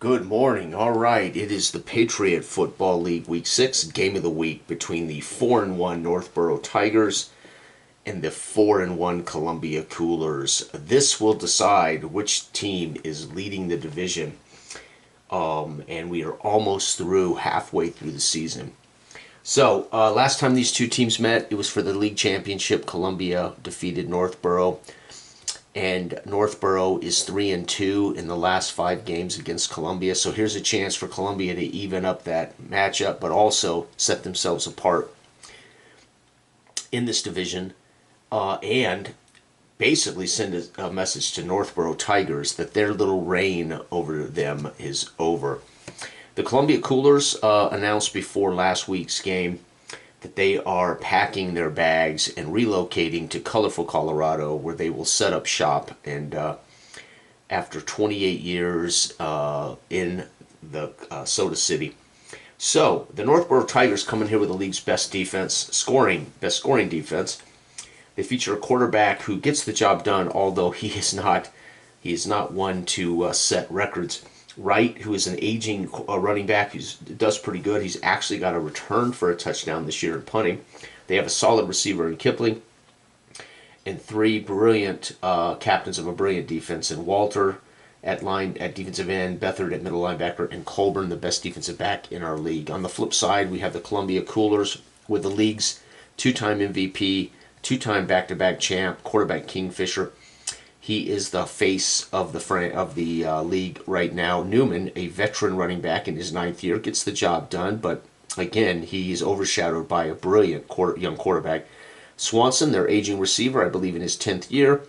Good morning. All right, it is the Patriot Football League Week 6 game of the week between the 4-1 Northborough Tigers and the 4-1 Columbia Coolers. This will decide which team is leading the division, and we are almost halfway through the season. So, last time these two teams met, it was for the league championship. Columbia defeated Northborough. And Northborough is 3-2 in the last 5 games against Columbia. So here's a chance for Columbia to even up that matchup, but also set themselves apart in this division, and basically send a message to Northborough Tigers that their little reign over them is over. The Columbia Coolers announced before last week's game that they are packing their bags and relocating to colorful Colorado, where they will set up shop. And after 28 years in the Soda City. So the Northborough Tigers come in here with the league's best scoring defense. They feature a quarterback who gets the job done, although he is not one to set records. Wright, who is an aging running back who does pretty good. He's actually got a return for a touchdown this year in punting. They have a solid receiver in Kipling and 3 brilliant captains of a brilliant defense in Walter at defensive end, Beathard at middle linebacker, and Colburn, the best defensive back in our league. On the flip side, we have the Columbia Coolers with the league's 2-time MVP, 2-time back-to-back champ, quarterback Kingfisher. He is the face of the league right now. Newman, a veteran running back in his 9th year, gets the job done, but again, he's overshadowed by a brilliant young quarterback. Swanson, their aging receiver, I believe in his 10th year.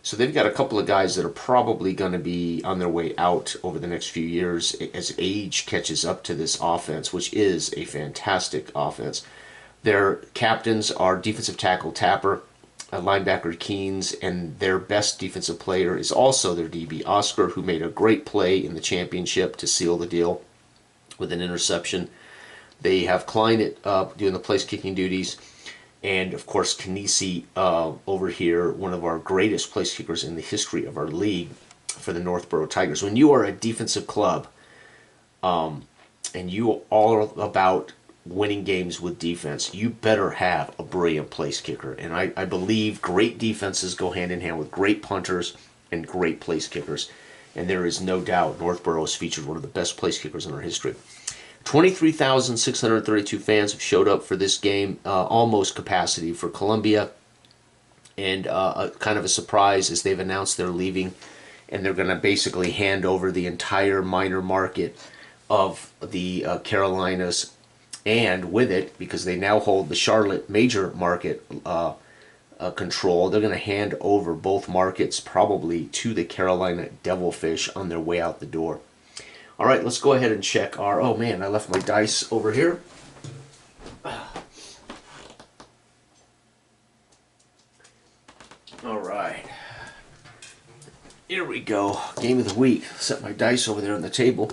So they've got a couple of guys that are probably going to be on their way out over the next few years as age catches up to this offense, which is a fantastic offense. Their captains are defensive tackle Tapper, linebacker Keynes, and their best defensive player is also their DB Oscar, who made a great play in the championship to seal the deal with an interception. They have Klein doing the place kicking duties, and of course Kanisi over here, one of our greatest place kickers in the history of our league for the Northborough Tigers. When you are a defensive club, and you are all about winning games with defense, you better have a brilliant place kicker. And I believe great defenses go hand in hand with great punters and great place kickers. And there is no doubt Northborough has featured one of the best place kickers in our history. 23,632 fans have showed up for this game, almost capacity for Columbia. And kind of a surprise as they've announced they're leaving, and they're going to basically hand over the entire minor market of the Carolinas. And with it, because they now hold the Charlotte major market control, they're going to hand over both markets probably to the Carolina Devilfish on their way out the door. All right, let's go ahead and check our... Oh, man, I left my dice over here. All right. Here we go. Game of the week. Set my dice over there on the table.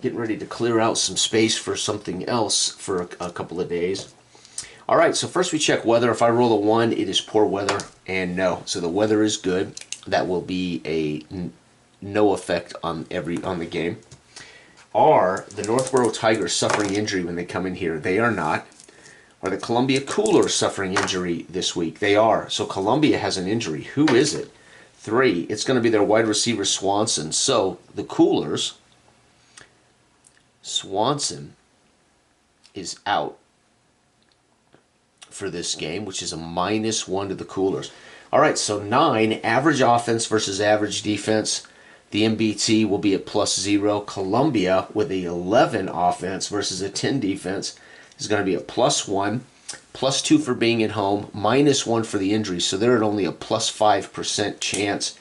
Getting ready to clear out some space for something else for a couple of days. All right, so first we check weather. If I roll a 1, it is poor weather, and no. So the weather is good. That will be a no effect on the game. Are the Northborough Tigers suffering injury when they come in here? They are not. Are the Columbia Coolers suffering injury this week? They are. So Columbia has an injury. Who is it? 3. It's going to be their wide receiver Swanson. So the Coolers... Swanson is out for this game, which is a -1 to the Coolers. All right, so 9, average offense versus average defense. The NBT will be at +0. Columbia with a 11 offense versus a 10 defense is going to be a +1. +2 for being at home, -1 for the injury. So they're at only a +5% chance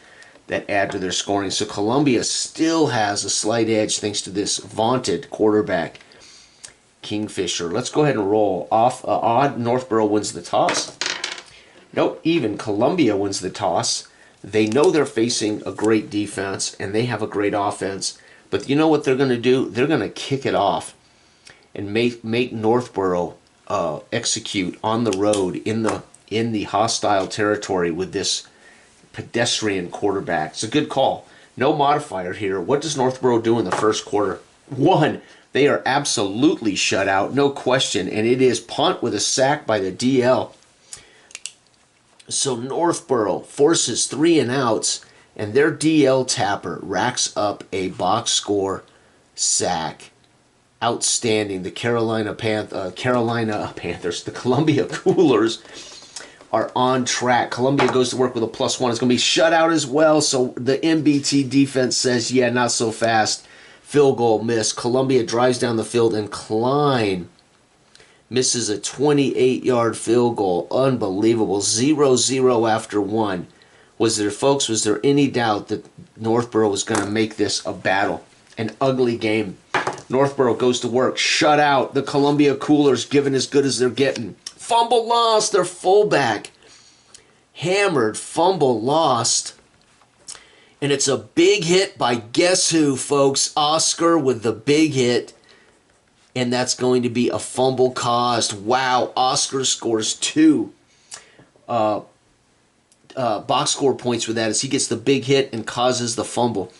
that add to their scoring. So Columbia still has a slight edge thanks to this vaunted quarterback, Kingfisher. Let's go ahead and roll. Off odd, Northborough wins the toss. Nope, even Columbia wins the toss. They know they're facing a great defense, and they have a great offense. But you know what they're going to do? They're going to kick it off and make Northborough execute on the road in the hostile territory with this pedestrian quarterback. It's a good call. No modifier here. What does Northborough do in the first quarter? One, they are absolutely shut out, no question, and it is punt with a sack by the DL. So Northborough forces 3 and outs, and their DL tapper racks up a box score sack. Outstanding. The Carolina Panthers, the Columbia Coolers are on track. Columbia goes to work with a +1. It's going to be shut out as well, so the NBT defense says, yeah, not so fast. Field goal miss. Columbia drives down the field, and Klein misses a 28-yard field goal. Unbelievable. 0-0 after 1. Was there any doubt that Northborough was going to make this a battle? An ugly game. Northborough goes to work. Shut out. The Columbia Coolers giving as good as they're getting. Fumble lost. Their fullback hammered. Fumble lost. And it's a big hit by guess who, folks? Oscar with the big hit. And that's going to be a fumble caused. Wow. Oscar scores 2 box score points with that as he gets the big hit and causes the fumble.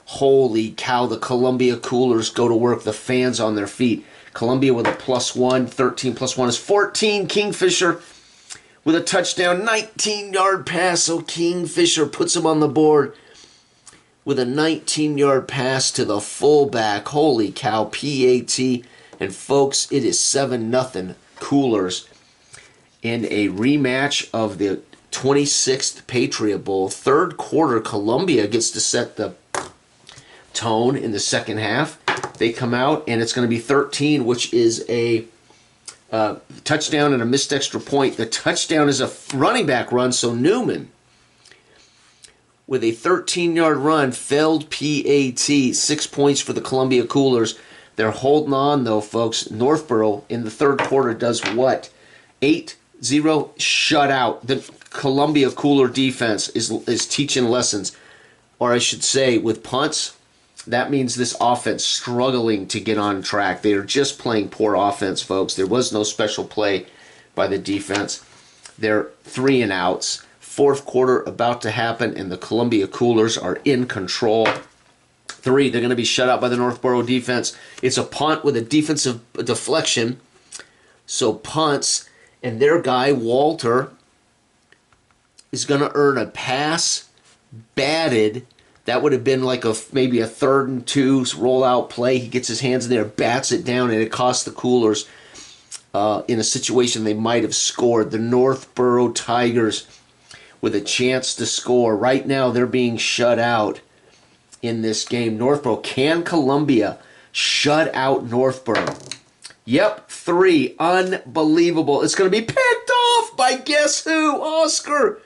Holy cow. The Columbia Coolers go to work. The fans on their feet. Columbia with a +1. 13 + 1 is 14. Kingfisher with a touchdown. 19-yard pass. So Kingfisher puts him on the board with a 19-yard pass to the fullback. Holy cow. PAT. And folks, it is 7-0 Coolers in a rematch of the 26th Patriot Bowl. Third quarter, Columbia gets to set the tone in the second half. They come out, and it's going to be 13, which is a touchdown and a missed extra point. The touchdown is a running back run, so Newman, with a 13-yard run, failed PAT. 6 points for the Columbia Coolers. They're holding on, though, folks. Northborough in the third quarter does what? 8-0 shutout. The Columbia Cooler defense is teaching lessons. Or I should say, with punts, that means this offense struggling to get on track. They are just playing poor offense, folks. There was no special play by the defense. They're 3 and outs. Fourth quarter about to happen, and the Columbia Coolers are in control. 3, they're going to be shut out by the Northborough defense. It's a punt with a defensive deflection. So punts, and their guy, Walter, is going to earn a pass batted. That would have been like maybe a 3rd and 2 rollout play. He gets his hands in there, bats it down, and it costs the Coolers in a situation they might have scored. The Northborough Tigers with a chance to score. Right now, they're being shut out in this game. Northborough, can Columbia shut out Northborough? Yep, 3. Unbelievable. It's going to be picked off by guess who? Oscar.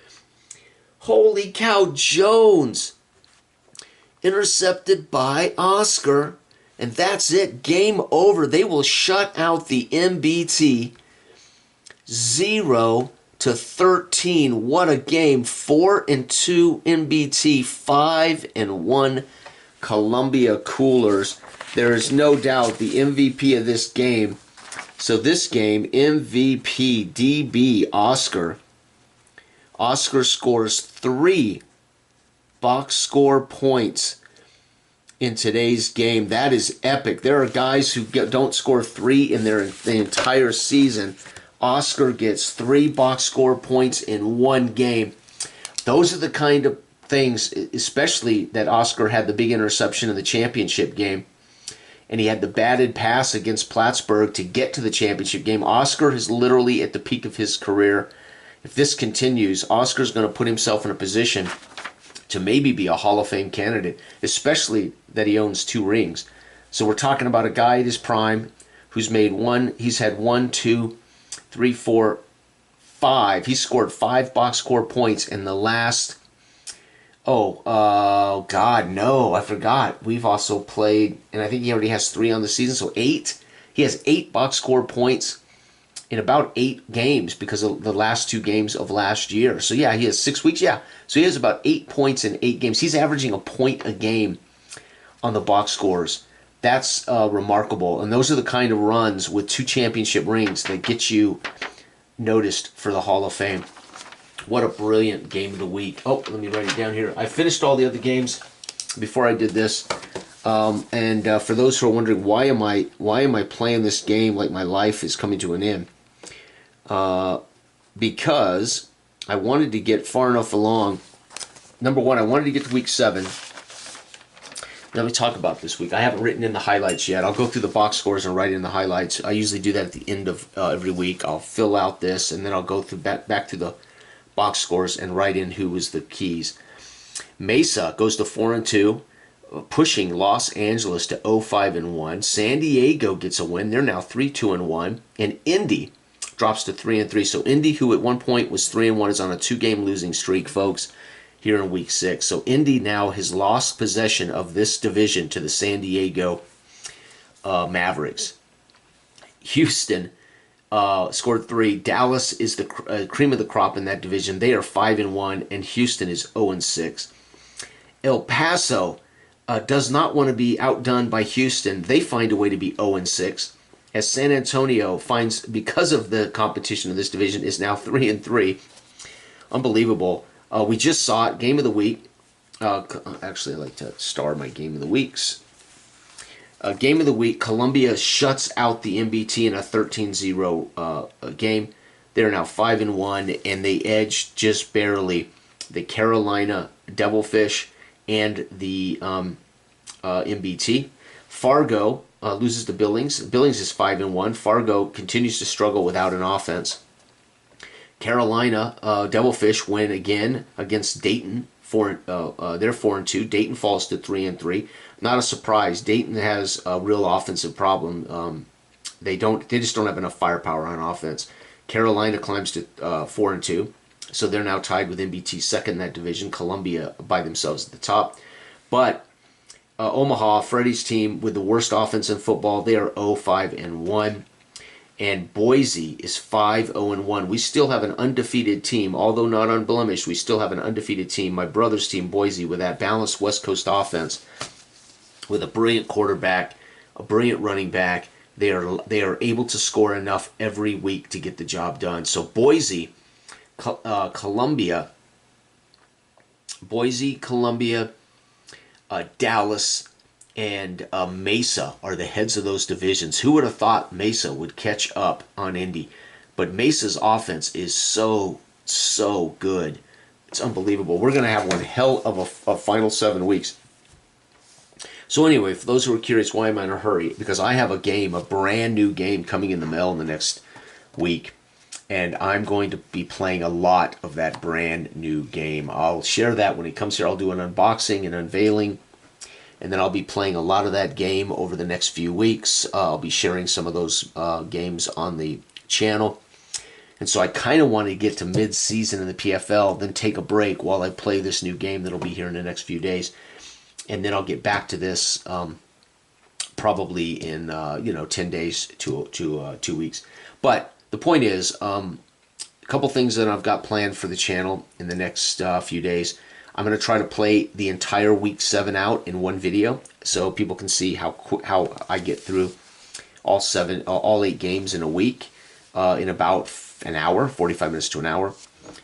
Holy cow, Jones. Intercepted by Oscar. And that's it. Game over. They will shut out the NBT 0-13. What a game. 4-2 NBT, 5-1 Columbia Coolers. There is no doubt the MVP of this game. So this game, MVP, DB, Oscar. Oscar scores 3 box score points in today's game. That is epic. There are guys who don't score 3 in the entire season. Oscar gets 3 box score points in one game. Those are the kind of things, especially that Oscar had the big interception in the championship game. And he had the batted pass against Plattsburgh to get to the championship game. Oscar is literally at the peak of his career. If this continues, Oscar's going to put himself in a position to maybe be a Hall of Fame candidate, especially that he owns 2 rings. So we're talking about a guy at his prime who's made he's had 1, 2, 3, 4, 5. He scored 5 box score points in the last... God, no, I forgot. We've also played, and I think he already has 3 on the season, so 8. He has 8 box score points in about 8 games because of the last 2 games of last year. So yeah, he has 6 weeks, yeah. So he has about 8 points in 8 games. He's averaging a point a game on the box scores. That's remarkable, and those are the kind of runs with 2 championship rings that get you noticed for the Hall of Fame. What a brilliant game of the week. Oh, let me write it down here. I finished all the other games. before I did this. For those who are wondering why am I playing this game like my life is coming to an end, because I wanted to get far enough along. Number one, I wanted to get to week 7. Let me talk about this week. I haven't written in the highlights yet. I'll go through the box scores and write in the highlights. I usually do that at the end of every week. I'll fill out this, and then I'll go through back to the box scores and write in who was the keys. Mesa goes to 4-2, pushing Los Angeles to 0-5-1. San Diego gets a win. They're now 3-2-1. And Indy drops to 3-3. So Indy, who at one point was 3-1, is on a 2-game losing streak, folks, here in week 6. So Indy now has lost possession of this division to the San Diego Mavericks. Houston scored 3. Dallas is the cream of the crop in that division. They are 5-1, and Houston is 0-6. El Paso does not want to be outdone by Houston. They find a way to be 0-6. As San Antonio finds, because of the competition of this division, is now 3-3. Unbelievable. We just saw it. Game of the week. Actually, I like to star my game of the weeks. Game of the week. Columbia shuts out the NBT in a 13-0 game. They're now 5-1, and they edge just barely the Carolina Devilfish and the NBT. Fargo loses to Billings. Billings is 5-1. Fargo continues to struggle without an offense. Carolina Devilfish win again against Dayton. They're 4-2. Dayton falls to 3-3. Not a surprise. Dayton has a real offensive problem. They just don't have enough firepower on offense. Carolina climbs to 4-2. So they're now tied with NBT second in that division. Columbia by themselves at the top. But Omaha, Freddie's team with the worst offense in football, they are 0-5-1. And Boise is 5-0-1. We still have an undefeated team. Although not unblemished, we still have an undefeated team. My brother's team, Boise, with that balanced West Coast offense, with a brilliant quarterback, a brilliant running back. They are able to score enough every week to get the job done. So Boise, Columbia, Dallas, and Mesa are the heads of those divisions. Who would have thought Mesa would catch up on Indy? But Mesa's offense is so good. It's unbelievable. We're going to have one hell of a final 7 weeks. So anyway, for those who are curious, why am I in a hurry? Because I have a brand new game coming in the mail in the next week. And I'm going to be playing a lot of that brand new game. I'll share that when it comes here. I'll do an unboxing and unveiling. And then I'll be playing a lot of that game over the next few weeks. I'll be sharing some of those games on the channel. And so I kind of want to get to mid-season in the PFL, then take a break while I play this new game that'll be here in the next few days. And then I'll get back to this probably in 10 days to 2 weeks. But the point is, a couple things that I've got planned for the channel in the next few days. I'm going to try to play the entire week 7 out in one video, so people can see how I get through all 8 games in a week in about an hour, 45 minutes to an hour.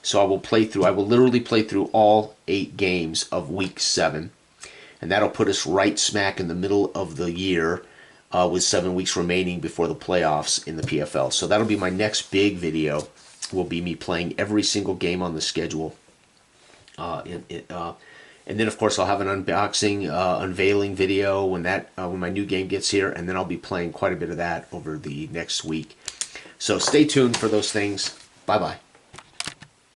So I will literally play through all 8 games of week 7, and that'll put us right smack in the middle of the year with 7 weeks remaining before the playoffs in the PFL. So that'll be my next big video. Will be me playing every single game on the schedule. And then, of course, I'll have an unboxing, unveiling video when my new game gets here, and then I'll be playing quite a bit of that over the next week. So stay tuned for those things. Bye-bye.